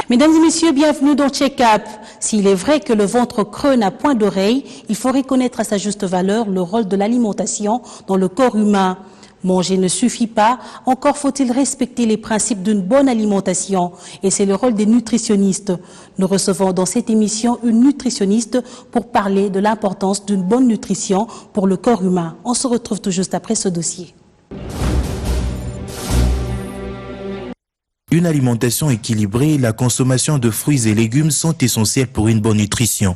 Mesdames et messieurs, bienvenue dans Check-up. S'il est vrai que le ventre creux n'a point d'oreille, il faut reconnaître à sa juste valeur le rôle de l'alimentation dans le corps humain. Manger ne suffit pas, encore faut-il respecter les principes d'une bonne alimentation. Et c'est le rôle des nutritionnistes. Nous recevons dans cette émission une nutritionniste pour parler de l'importance d'une bonne nutrition pour le corps humain. On se retrouve tout juste après ce dossier. Une alimentation équilibrée, la consommation de fruits et légumes sont essentiels pour une bonne nutrition.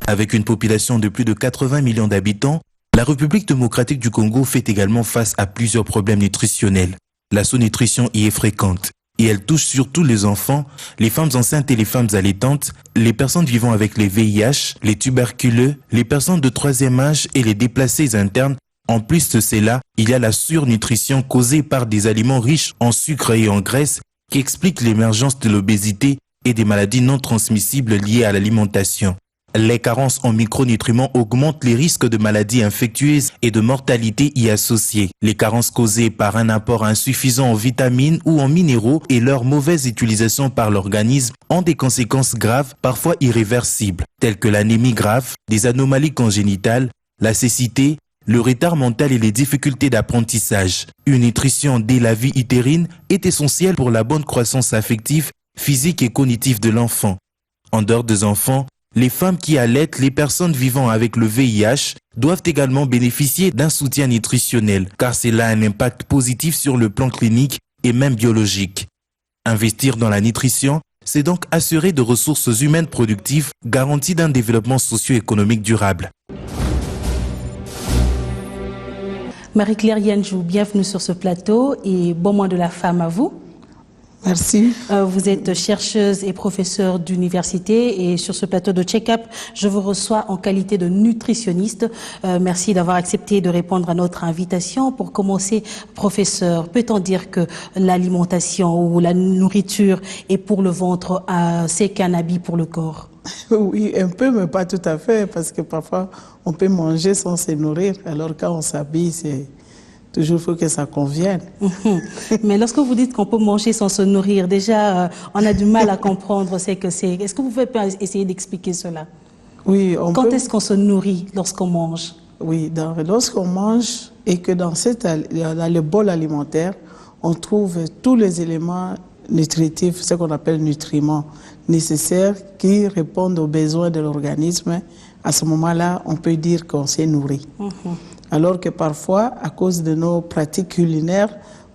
Avec une population de plus de 80 millions d'habitants, la République démocratique du Congo fait également face à plusieurs problèmes nutritionnels. La sous-nutrition y est fréquente et elle touche surtout les enfants, les femmes enceintes et les femmes allaitantes, les personnes vivant avec les VIH, les tuberculeux, les personnes de troisième âge et les déplacés internes. En plus de cela, il y a la surnutrition causée par des aliments riches en sucre et en graisse qui explique l'émergence de l'obésité et des maladies non transmissibles liées à l'alimentation. Les carences en micronutriments augmentent les risques de maladies infectieuses et de mortalité y associées. Les carences causées par un apport insuffisant en vitamines ou en minéraux et leur mauvaise utilisation par l'organisme ont des conséquences graves, parfois irréversibles, telles que l'anémie grave, des anomalies congénitales, la cécité, le retard mental et les difficultés d'apprentissage. Une nutrition dès la vie utérine est essentielle pour la bonne croissance affective, physique et cognitive de l'enfant. En dehors des enfants, les femmes qui allaitent, les personnes vivant avec le VIH doivent également bénéficier d'un soutien nutritionnel, car cela a un impact positif sur le plan clinique et même biologique. Investir dans la nutrition, c'est donc assurer de ressources humaines productives garanties d'un développement socio-économique durable. Marie-Claire Yanjou, bienvenue sur ce plateau et bon mois de la femme à vous. Merci. Vous êtes chercheuse et professeure d'université et sur ce plateau de Check-up, je vous reçois en qualité de nutritionniste. Merci d'avoir accepté de répondre à notre invitation. Pour commencer, professeur, peut-on dire que l'alimentation ou la nourriture est pour le ventre, c'est qu'un habit pour le corps? Oui, un peu, mais pas tout à fait, parce que parfois, on peut manger sans se nourrir. Alors, quand on s'habille, c'est toujours faut que ça convienne. Mais lorsque vous dites qu'on peut manger sans se nourrir, déjà, on a du mal à comprendre ce que c'est. Est-ce que vous pouvez essayer d'expliquer cela? Oui, quand est-ce qu'on se nourrit lorsqu'on mange? Oui, lorsqu'on mange et que dans le bol alimentaire, on trouve tous les éléments nutritifs, ce qu'on appelle nutriments nécessaires qui répondent aux besoins de l'organisme. À ce moment-là, on peut dire qu'on s'est nourri. Alors que parfois, à cause de nos pratiques culinaires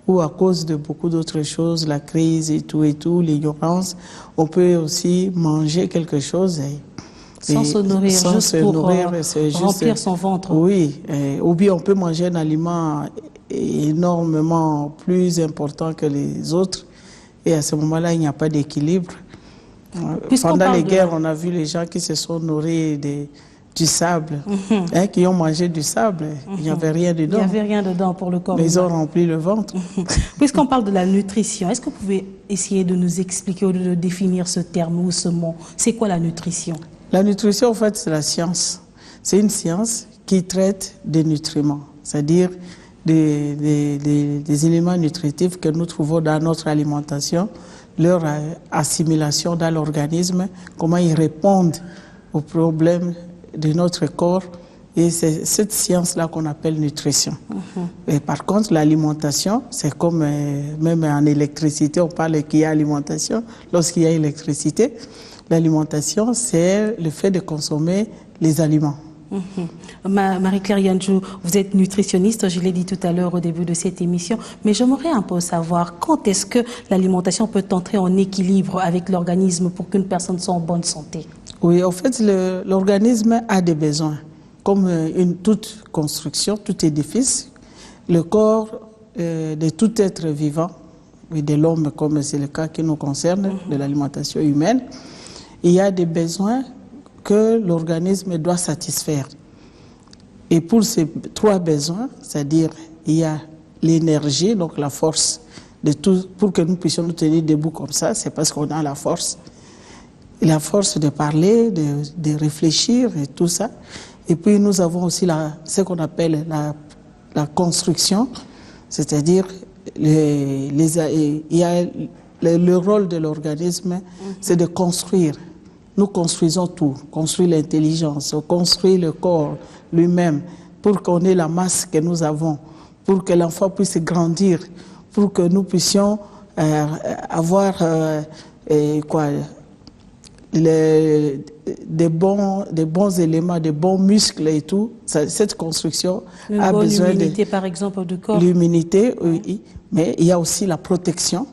ou à cause de beaucoup d'autres choses, la crise et tout, l'ignorance, on peut aussi manger quelque chose sans se nourrir, juste pour remplir son ventre. Oui, ou bien on peut manger un aliment énormément plus important que les autres et à ce moment-là, il n'y a pas d'équilibre. Pendant les guerres, on a vu les gens qui se sont nourris du sable, qui ont mangé du sable. Il n'y avait rien dedans. Il n'y avait rien dedans pour le corps. Mais ils ont rempli le ventre. Puisqu'on parle de la nutrition, est-ce que vous pouvez essayer de nous expliquer ou de définir ce terme ou ce mot? C'est quoi la nutrition? La nutrition, en fait, c'est la science. C'est une science qui traite des nutriments, c'est-à-dire des éléments nutritifs que nous trouvons dans notre alimentation, leur assimilation dans l'organisme, comment ils répondent aux problèmes de notre corps. Et c'est cette science-là qu'on appelle nutrition. Et par contre, l'alimentation, c'est comme même en électricité, on parle qu'il y a alimentation. Lorsqu'il y a électricité, l'alimentation, c'est le fait de consommer les aliments. Marie-Claire Yanjou, vous êtes nutritionniste, je l'ai dit tout à l'heure au début de cette émission, mais j'aimerais un peu savoir quand est-ce que l'alimentation peut entrer en équilibre avec l'organisme pour qu'une personne soit en bonne santé? Oui, en fait, l'organisme a des besoins. Comme toute construction, tout édifice, le corps de tout être vivant, et de l'homme comme c'est le cas qui nous concerne, de l'alimentation humaine, il y a des besoins que l'organisme doit satisfaire. Et pour ces trois besoins, c'est-à-dire il y a l'énergie, donc la force de tout, pour que nous puissions nous tenir debout comme ça, c'est parce qu'on a la force de parler, de réfléchir et tout ça. Et puis nous avons aussi ce qu'on appelle la construction, c'est-à-dire il y a le rôle de l'organisme, c'est de construire. Nous construisons tout, construire l'intelligence, construire le corps lui-même, pour qu'on ait la masse que nous avons, pour que l'enfant puisse grandir, pour que nous puissions avoir des bons éléments, des bons muscles et tout. Cette construction a besoin de l'immunité, par exemple, du corps. L'immunité, oui, mais il y a aussi la protection.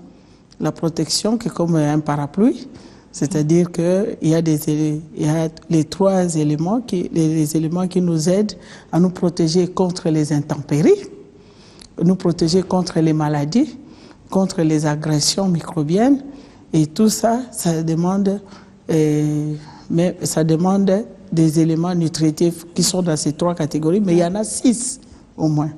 La protection qui est comme un parapluie, c'est-à-dire qu'il y a les trois éléments les éléments qui nous aident à nous protéger contre les intempéries, nous protéger contre les maladies, contre les agressions microbiennes, et tout ça, ça demande des éléments nutritifs qui sont dans ces trois catégories, mais il y en a 6 au moins.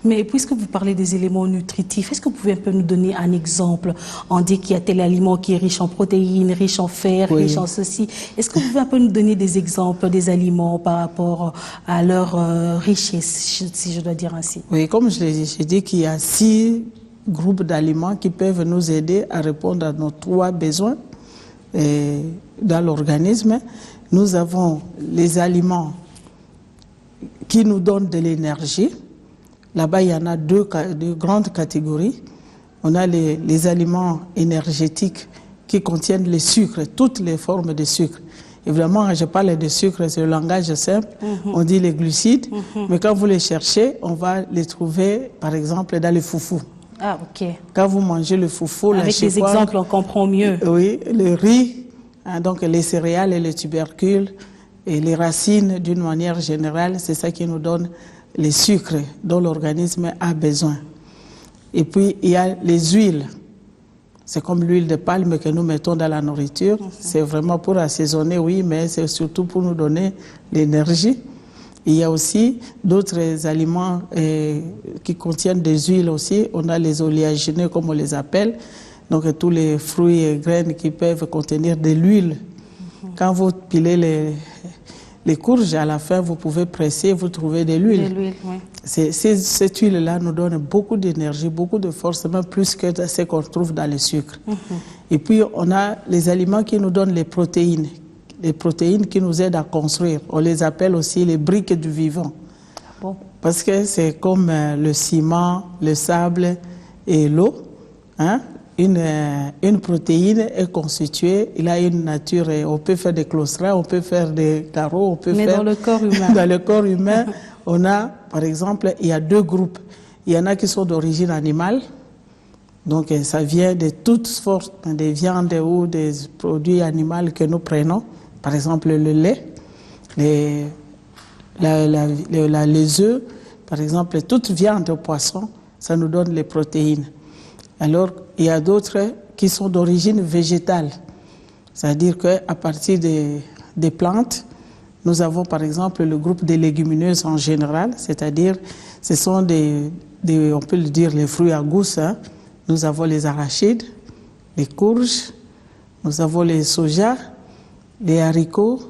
Mais puisque vous parlez des éléments nutritifs, est-ce que vous pouvez un peu nous donner un exemple? On dit qu'il y a tel aliment qui est riche en protéines, riche en fer, riche en ceci. Est-ce que vous pouvez un peu nous donner des exemples des aliments par rapport à leur richesse, si je dois dire ainsi? Oui, comme je l'ai dit, j'ai dit qu'il y a 6 groupes d'aliments qui peuvent nous aider à répondre à nos 3 besoins dans l'organisme. Nous avons les aliments qui nous donnent de l'énergie. Là-bas, il y en a deux grandes catégories. On a les aliments énergétiques qui contiennent les sucres, toutes les formes de sucre. Évidemment, je parle de sucre, c'est le langage simple. On dit les glucides, mais quand vous les cherchez, on va les trouver, par exemple, dans les foufous. Ah, ok. Quand vous mangez le foufou, avec les exemples, on comprend mieux. Oui, le riz, donc les céréales et les tubercules, et les racines, d'une manière générale, c'est ça qui nous donne les sucres dont l'organisme a besoin. Et puis, il y a les huiles. C'est comme l'huile de palme que nous mettons dans la nourriture. C'est vraiment pour assaisonner, oui, mais c'est surtout pour nous donner l'énergie. Il y a aussi d'autres aliments qui contiennent des huiles aussi. On a les oléagineux, comme on les appelle. Donc, tous les fruits et graines qui peuvent contenir de l'huile. Quand vous pilez les courges, à la fin, vous pouvez presser, vous trouvez de l'huile. De l'huile, oui. Cette huile-là nous donne beaucoup d'énergie, beaucoup de force, même plus que ce qu'on trouve dans le sucre. Et puis, on a les aliments qui nous donnent les protéines qui nous aident à construire. On les appelle aussi les briques du vivant. Bon. Parce que c'est comme le ciment, le sable et l'eau. Hein? Une protéine est constituée, il a une nature, on peut faire des claustras, on peut faire des carreaux, on peut mais faire... dans le corps humain. Dans le corps humain, on a, par exemple, il y a 2 groupes. Il y en a qui sont d'origine animale, donc ça vient de toutes sortes, des viandes ou des produits animaux que nous prenons. Par exemple, le lait, les œufs, par exemple, toute viande ou poisson, ça nous donne les protéines. Alors, il y a d'autres qui sont d'origine végétale. C'est-à-dire qu'à partir des plantes, nous avons par exemple le groupe des légumineuses en général, c'est-à-dire ce sont on peut le dire, les fruits à gousse. Hein. Nous avons les arachides, les courges, nous avons les soja, les haricots.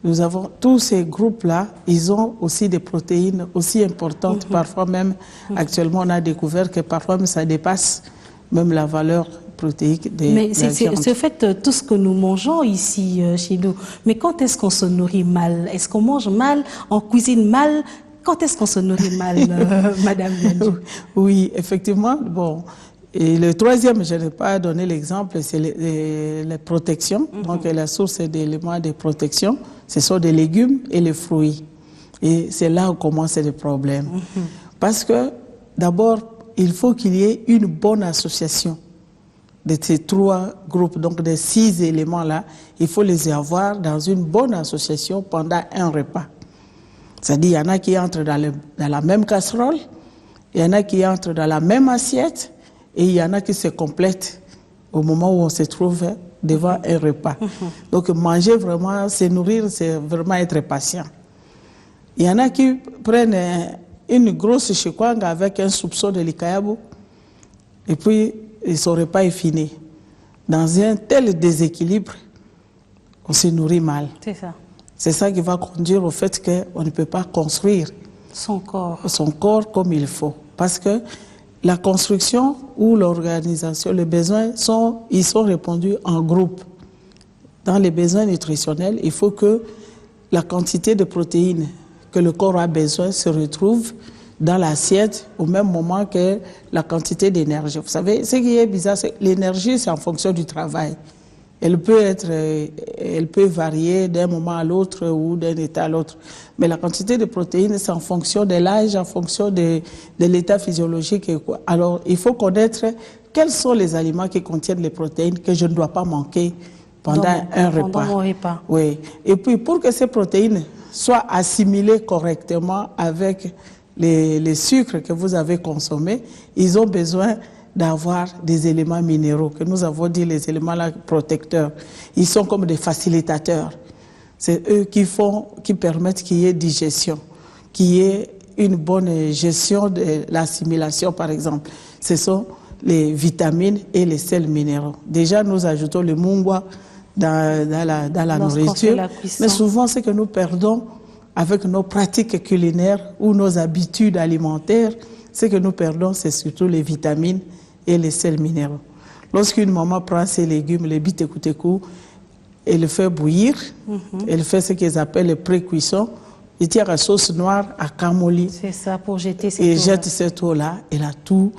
Nous avons tous ces groupes-là, ils ont aussi des protéines aussi importantes. Parfois même, actuellement, on a découvert que parfois même ça dépasse même la valeur protéique des Mais c'est fait tout ce que nous mangeons ici chez nous. Mais quand est-ce qu'on se nourrit mal? Est-ce qu'on mange mal? On cuisine mal? Quand est-ce qu'on se nourrit mal, Madame Nandiou? Oui, effectivement. Bon. Et le troisième, je n'ai pas donné l'exemple, c'est les protections. Donc la source d'éléments de protection, ce sont des légumes et les fruits. Et c'est là où commencent les problèmes. Parce que d'abord, il faut qu'il y ait une bonne association de ces 3 groupes, donc des 6 éléments-là. Il faut les avoir dans une bonne association pendant un repas. C'est-à-dire, il y en a qui entrent dans la même casserole, il y en a qui entrent dans la même assiette, et il y en a qui se complètent au moment où on se trouve devant un repas. Donc, manger vraiment, se nourrir, c'est vraiment être patient. Il y en a qui prennent une grosse chikwanga avec un soupçon de likayabo, et puis son repas est fini. Dans un tel déséquilibre, on se nourrit mal. C'est ça. C'est ça qui va conduire au fait qu'on ne peut pas construire son corps comme il faut. Parce que la construction ou l'organisation, les besoins sont répondus en groupe. Dans les besoins nutritionnels, il faut que la quantité de protéines que le corps a besoin se retrouve dans l'assiette au même moment que la quantité d'énergie. Vous savez, ce qui est bizarre, c'est que l'énergie, c'est en fonction du travail. Elle peut varier d'un moment à l'autre ou d'un état à l'autre. Mais la quantité de protéines, c'est en fonction de l'âge, en fonction de l'état physiologique. Alors, il faut connaître quels sont les aliments qui contiennent les protéines que je ne dois pas manquer pendant un repas. Pendant mon repas. Oui. Et puis, pour que ces protéines soient assimilées correctement avec les sucres que vous avez consommés, ils ont besoin d'avoir des éléments minéraux, que nous avons dit les éléments là, protecteurs. Ils sont comme des facilitateurs. C'est eux qui permettent qu'il y ait digestion, qu'il y ait une bonne gestion de l'assimilation, par exemple. Ce sont les vitamines et les sels minéraux. Déjà, nous ajoutons le mungwa dans la nourriture, mais souvent, ce que nous perdons avec nos pratiques culinaires ou nos habitudes alimentaires, ce que nous perdons, c'est surtout les vitamines et les sels minéraux. Lorsqu'une maman prend ses légumes, les bitekuteku, elle le fait bouillir, elle fait ce qu'ils appellent le pré-cuisson, elle tire la sauce noire à camoli. C'est ça, pour jeter cette eau. Et jette cette eau-là, elle a tout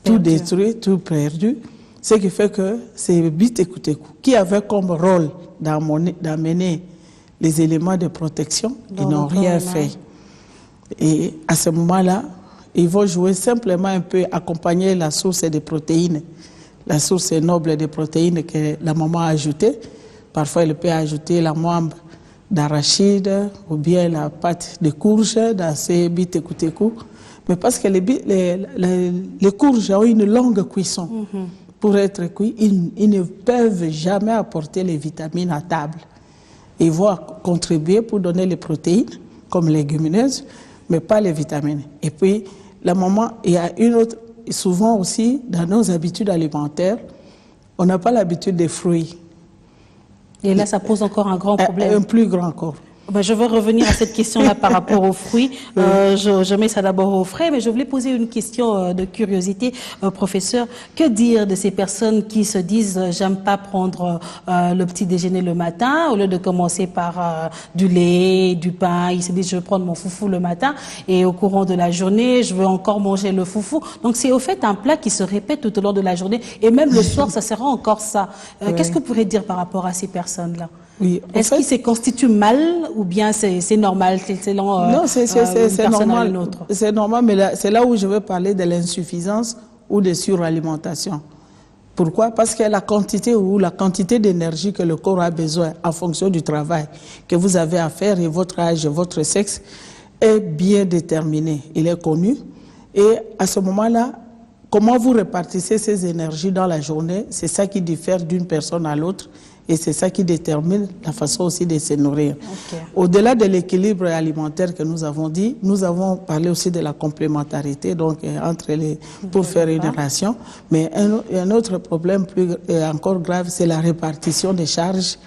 détruit, tout perdu. Ce qui fait que ces bitekuteku, qui avaient comme rôle d'amener les éléments de protection, ils n'ont rien fait. Et à ce moment-là, ils vont jouer simplement un peu, accompagner la source des protéines, la source noble des protéines que la maman a ajoutée. Parfois, elle peut ajouter la moimbe d'arachide ou bien la pâte de courge dans ces bitekuteku. Mais parce que les courges ont une longue cuisson. Pour être cuits, ils ne peuvent jamais apporter les vitamines à table. Ils vont contribuer pour donner les protéines, comme légumineuses, mais pas les vitamines. Et puis, la maman, il y a une autre, souvent aussi, dans nos habitudes alimentaires, on n'a pas l'habitude des fruits. Et là, ça pose encore un grand problème. Un plus grand encore. Ben, je veux revenir à cette question-là par rapport aux fruits. Je mets ça d'abord au frais, mais je voulais poser une question de curiosité, professeur. Que dire de ces personnes qui se disent j'aime pas prendre le petit déjeuner le matin, au lieu de commencer par du lait, du pain, ils se disent je vais prendre mon foufou le matin et au courant de la journée, je veux encore manger le foufou. Donc c'est au fait un plat qui se répète tout au long de la journée et même le soir, ça sera encore ça. Qu'est-ce que vous pourrez dire par rapport à ces personnes-là? Oui, est-ce qu'il se constitue mal ou bien c'est normal, non, c'est normal. C'est normal, mais c'est là où je veux parler de l'insuffisance ou de suralimentation. Pourquoi? Parce que la quantité d'énergie que le corps a besoin en fonction du travail que vous avez à faire et votre âge et votre sexe est bien déterminé. Il est connu. Et à ce moment-là, comment vous répartissez ces énergies dans la journée, c'est ça qui diffère d'une personne à l'autre. Et c'est ça qui détermine la façon aussi de se nourrir. Okay. Au-delà de l'équilibre alimentaire que nous avons dit, nous avons parlé aussi de la complémentarité, donc entre pour faire une ration. Mais un autre problème plus encore grave, c'est la répartition des charges,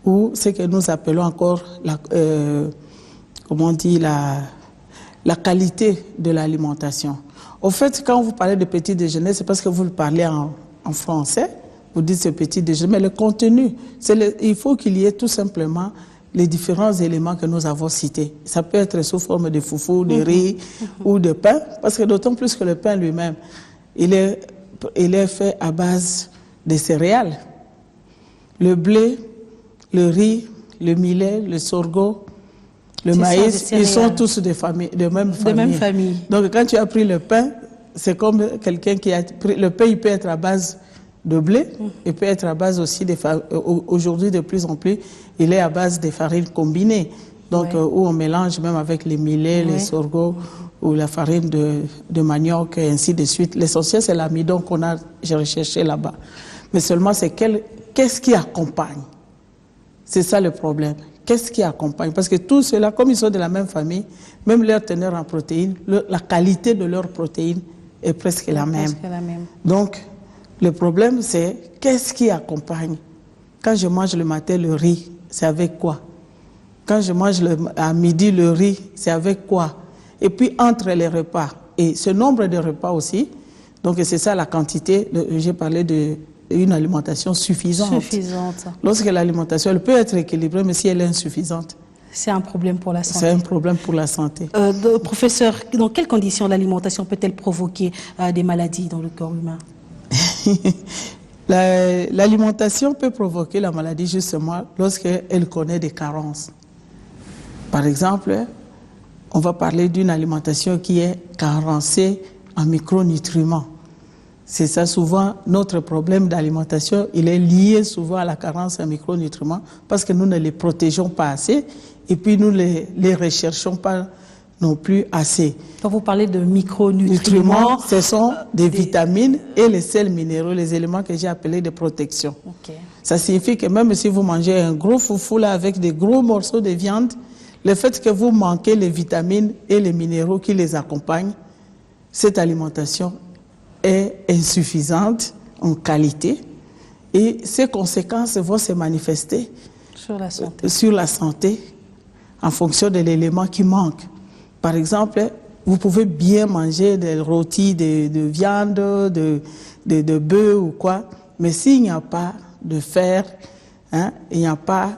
ou ce que nous appelons encore la qualité de l'alimentation. Au fait, quand vous parlez de petit déjeuner, c'est parce que vous le parlez en français. Vous dites ce petit déjeuner, mais le contenu, il faut qu'il y ait tout simplement les différents éléments que nous avons cités. Ça peut être sous forme de foufou, de riz ou de pain, parce que d'autant plus que le pain lui-même, il est fait à base de céréales. Le blé, le riz, le millet, le sorgho, le maïs, ils sont tous de même famille. Donc quand tu as pris le pain, c'est comme quelqu'un qui a pris le pain, il peut être à base de blé, il peut être à base aussi des aujourd'hui de plus en plus, il est à base des farines combinées, donc où on mélange même avec les millets, les sorgho ou la farine de manioc et ainsi de suite. L'essentiel c'est l'amidon j'ai recherché là-bas. Mais seulement c'est qu'est-ce qui accompagne? C'est ça le problème. Qu'est-ce qui accompagne? Parce que tout cela, comme ils sont de la même famille, même leur teneur en protéines, la qualité de leurs protéines est presque la même. Donc le problème, c'est qu'est-ce qui accompagne? Quand je mange le matin le riz, c'est avec quoi? Quand je mange à midi le riz, c'est avec quoi? Et puis entre les repas, et ce nombre de repas aussi, Donc c'est ça la quantité, j'ai parlé d'une alimentation suffisante. Suffisante. Lorsque l'alimentation, elle peut être équilibrée, mais si elle est insuffisante, c'est un problème pour la santé. C'est un problème pour la santé. Professeur, dans quelles conditions l'alimentation peut-elle provoquer des maladies dans le corps humain? L'alimentation peut provoquer la maladie justement lorsqu'elle connaît des carences. Par exemple, on va parler d'une alimentation qui est carencée en micronutriments. C'est ça souvent notre problème d'alimentation, il est lié souvent à la carence en micronutriments parce que nous ne les protégeons pas assez et puis nous ne les recherchons pas non plus assez. Quand vous parlez de micronutriments, ce sont des vitamines et les sels minéraux, les éléments que j'ai appelés de protection. Okay. Ça signifie que même si vous mangez un gros foufou là avec des gros morceaux de viande, le fait que vous manquez les vitamines et les minéraux qui les accompagnent, cette alimentation est insuffisante en qualité et ses conséquences vont se manifester sur la santé en fonction de l'élément qui manque. Par exemple, vous pouvez bien manger des rôtis de viande, de bœuf ou quoi, mais s'il n'y a pas de fer, il n'y a pas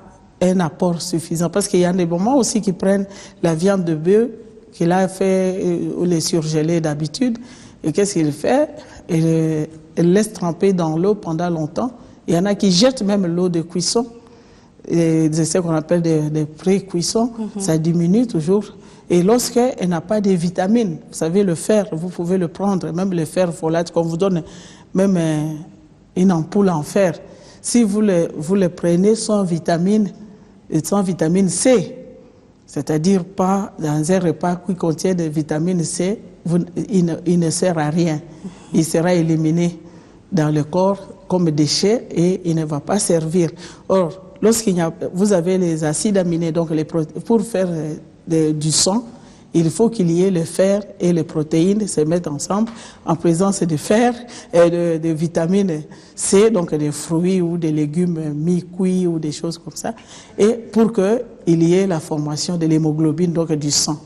un apport suffisant. Parce qu'il y a des moments aussi qui prennent la viande de bœuf, qu'il a fait ou les surgeler d'habitude, et qu'est-ce qu'il fait? Il laisse tremper dans l'eau pendant longtemps. Il y en a qui jettent même l'eau de cuisson. C'est ce qu'on appelle des pré-cuissons. Ça diminue toujours. Et lorsqu'elle n'a pas de vitamines, vous savez, le fer, vous pouvez le prendre, même le fer folate, qu'on vous donne même une ampoule en fer. Si vous le prenez sans vitamine C, c'est-à-dire pas dans un repas qui contient de vitamine C, il ne sert à rien. Il sera éliminé dans le corps comme déchet et il ne va pas servir. Or, vous avez les acides aminés, donc pour faire du sang, il faut qu'il y ait le fer et les protéines se mettent ensemble en présence de fer et de vitamine C, donc des fruits ou des légumes mi-cuits ou des choses comme ça, et pour qu'il y ait la formation de l'hémoglobine, donc du sang.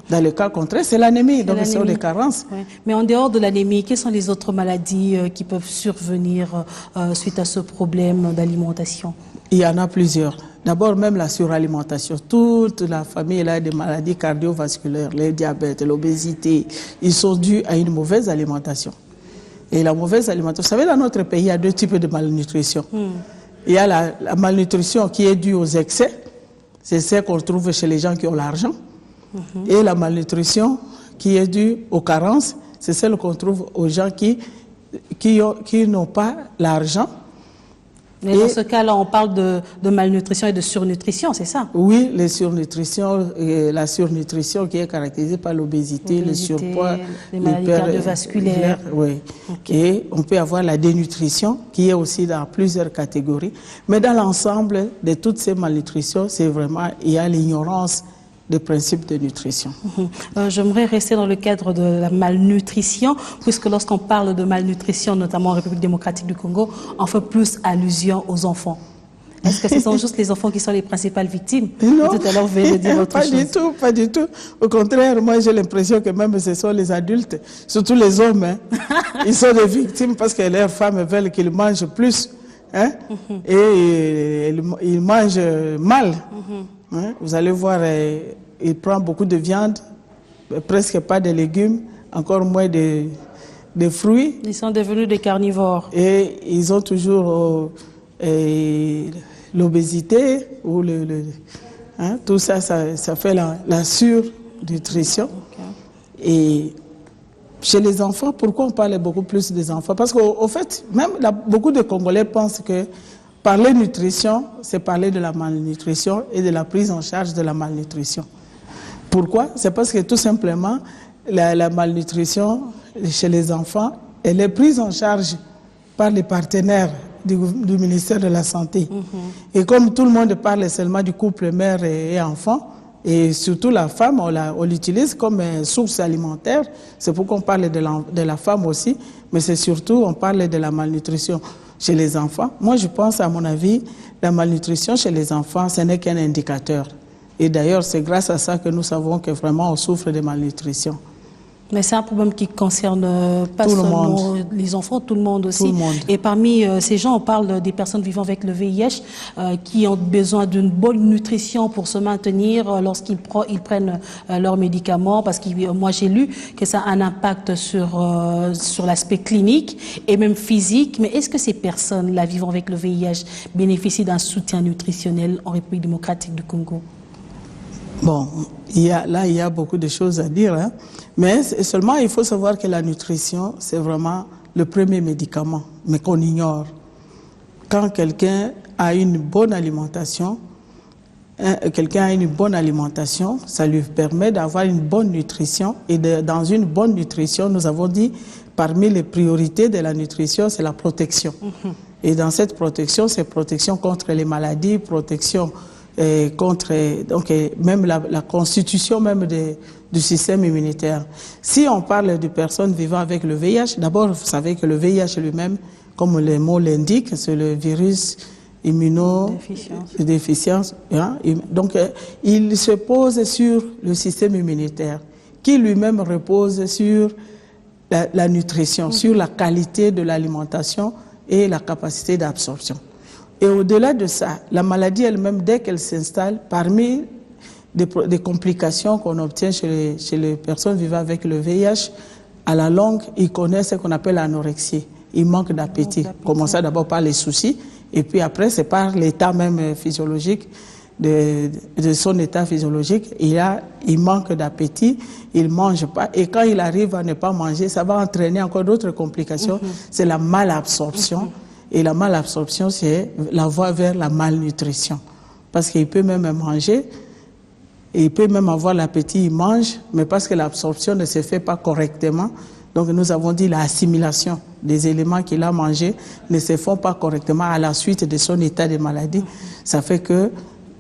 Dans le cas contraire, c'est l'anémie, donc ce sont des carences. Oui. Mais en dehors de l'anémie, quelles sont les autres maladies qui peuvent survenir suite à ce problème d'alimentation? Il y en a plusieurs. D'abord, même la suralimentation. Toute la famille a des maladies cardiovasculaires, le diabète, l'obésité. Ils sont dus à une mauvaise alimentation. Et la mauvaise alimentation, vous savez, dans notre pays, il y a deux types de malnutrition. Il y a la malnutrition qui est due aux excès. C'est celle qu'on trouve chez les gens qui ont l'argent. Et la malnutrition qui est due aux carences, c'est celle qu'on trouve aux gens qui n'ont pas l'argent. Mais dans ce cas-là, on parle de malnutrition et de surnutrition, c'est ça? Oui, la surnutrition qui est caractérisée par l'obésité, le surpoids, les maladies cardiovasculaires. Oui. Okay. Et on peut avoir la dénutrition qui est aussi dans plusieurs catégories. Mais dans l'ensemble de toutes ces malnutritions, c'est vraiment, il y a l'ignorance des principes de nutrition. J'aimerais rester dans le cadre de la malnutrition, puisque lorsqu'on parle de malnutrition, notamment en République démocratique du Congo, on fait plus allusion aux enfants. Est-ce que ce sont juste les enfants qui sont les principales victimes? Non, tout à l'heure, vous venez de dire autre chose. Pas du tout. Au contraire, moi j'ai l'impression que même ce sont les adultes, surtout les hommes, ils sont des victimes parce que leurs femmes veulent qu'ils mangent plus. Et ils mangent mal. Vous allez voir, ils prennent beaucoup de viande, presque pas de légumes, encore moins de fruits. Ils sont devenus des carnivores. Et ils ont toujours l'obésité, ou tout ça, ça fait la surnutrition. Okay. Et chez les enfants, pourquoi on parle beaucoup plus des enfants? Parce qu'au fait, même beaucoup de Congolais pensent que parler nutrition, c'est parler de la malnutrition et de la prise en charge de la malnutrition. Pourquoi? C'est parce que tout simplement, la malnutrition chez les enfants, elle est prise en charge par les partenaires du ministère de la Santé. Et comme tout le monde parle seulement du couple mère et enfant, et surtout la femme, on l'utilise comme source alimentaire, c'est pourquoi on parle de la femme aussi, mais c'est surtout, on parle de la malnutrition chez les enfants. Moi, je pense, à mon avis, la malnutrition chez les enfants, ce n'est qu'un indicateur. Et d'ailleurs, c'est grâce à ça que nous savons que vraiment on souffre de malnutrition. Mais c'est un problème qui concerne pas Tout le seulement monde. les enfants, tout le monde aussi. Tout le monde. Et parmi ces gens, on parle des personnes vivant avec le VIH qui ont besoin d'une bonne nutrition pour se maintenir lorsqu'ils prennent leurs médicaments. Parce que moi, j'ai lu que ça a un impact sur l'aspect clinique et même physique. Mais est-ce que ces personnes-là vivant avec le VIH bénéficient d'un soutien nutritionnel en République démocratique du Congo? Bon, il y a beaucoup de choses à dire, hein. Mais seulement il faut savoir que la nutrition, c'est vraiment le premier médicament, mais qu'on ignore. Quand quelqu'un a une bonne alimentation, ça lui permet d'avoir une bonne nutrition. Et dans une bonne nutrition, nous avons dit, parmi les priorités de la nutrition, c'est la protection. Et dans cette protection, c'est protection contre les maladies, protection contre même la constitution même du système immunitaire. Si on parle de personnes vivant avec le VIH, d'abord, vous savez que le VIH lui-même, comme le mot l'indique, c'est le virus immunodéficience. Hein? Donc, il se pose sur le système immunitaire, qui lui-même repose sur la nutrition, sur la qualité de l'alimentation et la capacité d'absorption. Et au-delà de ça, la maladie elle-même, dès qu'elle s'installe, parmi des complications qu'on obtient chez les personnes vivant avec le VIH, à la longue, ils connaissent ce qu'on appelle l'anorexie. Ils manquent d'appétit. Commencer d'abord par les soucis, et puis après, c'est par l'état même physiologique, de son état physiologique. Il manque d'appétit, il ne mange pas. Et quand il arrive à ne pas manger, ça va entraîner encore d'autres complications. C'est la malabsorption. Et la malabsorption, c'est la voie vers la malnutrition. Parce qu'il peut même manger, et il peut même avoir l'appétit, il mange, mais parce que l'absorption ne se fait pas correctement. Donc nous avons dit l'assimilation des éléments qu'il a mangés ne se font pas correctement à la suite de son état de maladie. Ça fait que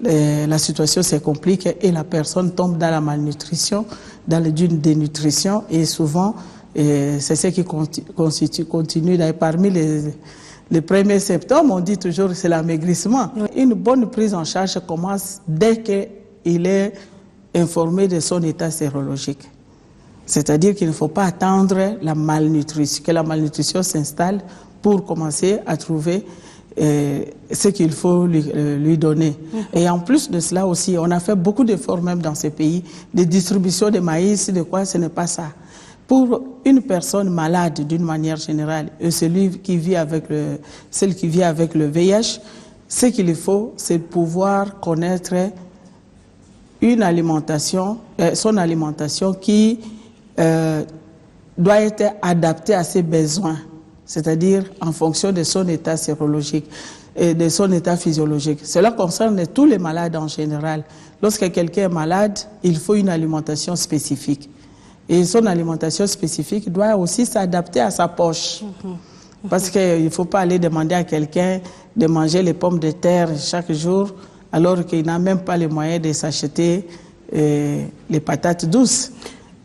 la situation se complique et la personne tombe dans la malnutrition, dans une dénutrition. Et souvent, c'est ce qui continue. Parmi les premiers symptômes, on dit toujours que c'est l'amaigrissement. Une bonne prise en charge commence dès qu'il est informé de son état sérologique. C'est-à-dire qu'il ne faut pas attendre que la malnutrition s'installe pour commencer à trouver ce qu'il faut lui donner. Et en plus de cela aussi, on a fait beaucoup d'efforts même dans ces pays, de distribution de maïs, de quoi, ce n'est pas ça. Pour une personne malade d'une manière générale, et celle qui vit avec le VIH, ce qu'il faut, c'est pouvoir connaître son alimentation qui doit être adaptée à ses besoins, c'est-à-dire en fonction de son état sérologique et de son état physiologique. Cela concerne tous les malades en général. Lorsque quelqu'un est malade, il faut une alimentation spécifique. Et son alimentation spécifique doit aussi s'adapter à sa poche. Parce qu'il ne faut pas aller demander à quelqu'un de manger les pommes de terre chaque jour alors qu'il n'a même pas les moyens de s'acheter les patates douces.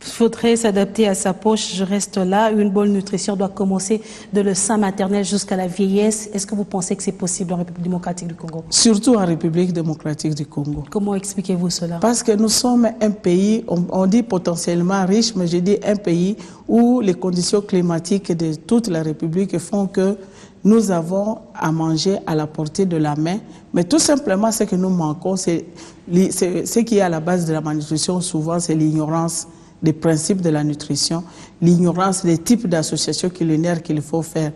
Il faudrait s'adapter à sa poche, je reste là. Une bonne nutrition doit commencer de le sein maternel jusqu'à la vieillesse. Est-ce que vous pensez que c'est possible en République démocratique du Congo? Surtout en République démocratique du Congo. Comment expliquez-vous cela? Parce que nous sommes un pays, on dit potentiellement riche, mais je dis un pays où les conditions climatiques de toute la République font que nous avons à manger à la portée de la main. Mais tout simplement, ce que nous manquons, ce qui est à la base de la malnutrition, souvent, c'est l'ignorance des principes de la nutrition, l'ignorance des types d'associations culinaires qu'il faut faire.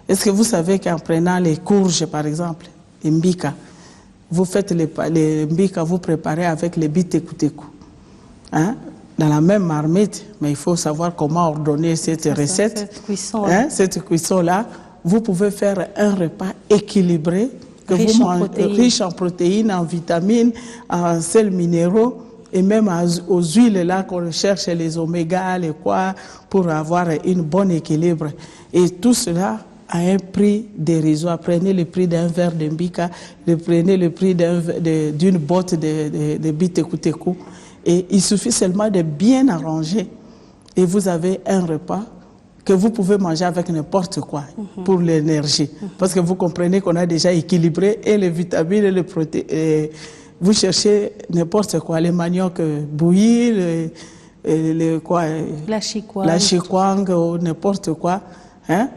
Est-ce que vous savez qu'en prenant les courges, par exemple, les mbika, vous faites les mbika, vous préparez avec les biteku-teku, hein, dans la même marmite, mais il faut savoir comment ordonner cette recette. Cette cuisson-là, vous pouvez faire un repas équilibré, riche en protéines, en vitamines, en sels minéraux, et même aux huiles là qu'on cherche, les oméga, les quoi, pour avoir un bon équilibre. Et tout cela à un prix dérisoire. Prenez le prix d'un verre de mbika, prenez le prix d'une botte de biteku-teku. Et il suffit seulement de bien arranger et vous avez un repas que vous pouvez manger avec n'importe quoi pour l'énergie. Parce que vous comprenez qu'on a déjà équilibré et les vitamines et les protéines. Vous cherchez n'importe quoi, les maniocs bouillis, la chikwang ou n'importe quoi, hein,